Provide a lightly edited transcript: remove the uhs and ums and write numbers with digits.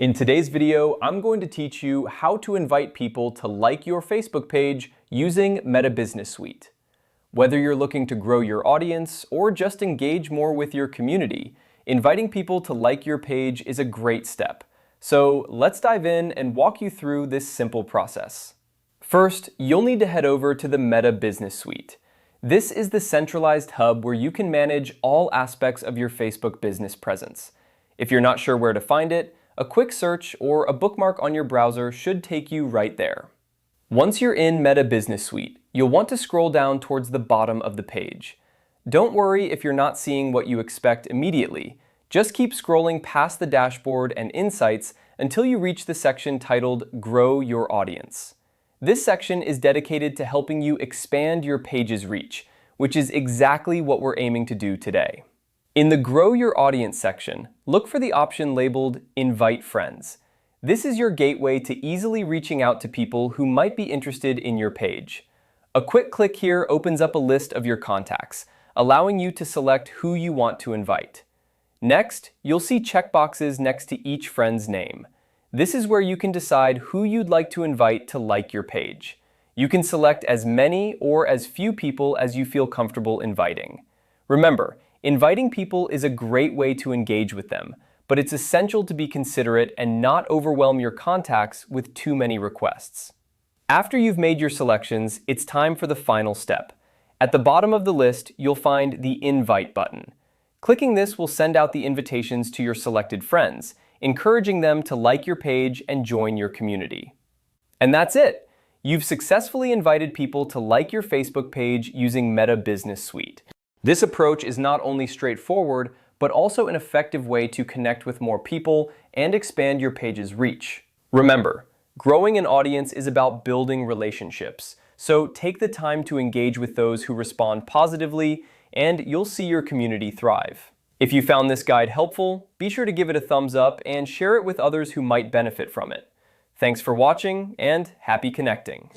In today's video, I'm going to teach you how to invite people to like your Facebook page using Meta Business Suite. Whether you're looking to grow your audience or just engage more with your community, inviting people to like your page is a great step. So let's dive in and walk you through this simple process. First, you'll need to head over to the Meta Business Suite. This is the centralized hub where you can manage all aspects of your Facebook business presence. If you're not sure where to find it, a quick search or a bookmark on your browser should take you right there. Once you're in Meta Business Suite, you'll want to scroll down towards the bottom of the page. Don't worry if you're not seeing what you expect immediately. Just keep scrolling past the dashboard and insights until you reach the section titled Grow Your Audience. This section is dedicated to helping you expand your page's reach, which is exactly what we're aiming to do today. In the Grow Your Audience section, look for the option labeled Invite Friends. This is your gateway to easily reaching out to people who might be interested in your page. A quick click here opens up a list of your contacts, allowing you to select who you want to invite. Next, you'll see checkboxes next to each friend's name. This is where you can decide who you'd like to invite to like your page. You can select as many or as few people as you feel comfortable inviting. Remember, inviting people is a great way to engage with them, but it's essential to be considerate and not overwhelm your contacts with too many requests. After you've made your selections, it's time for the final step. At the bottom of the list, you'll find the Invite button. Clicking this will send out the invitations to your selected friends, encouraging them to like your page and join your community. And that's it! You've successfully invited people to like your Facebook page using Meta Business Suite. This approach is not only straightforward, but also an effective way to connect with more people and expand your page's reach. Remember, growing an audience is about building relationships, so take the time to engage with those who respond positively, and you'll see your community thrive. If you found this guide helpful, be sure to give it a thumbs up and share it with others who might benefit from it. Thanks for watching, and happy connecting!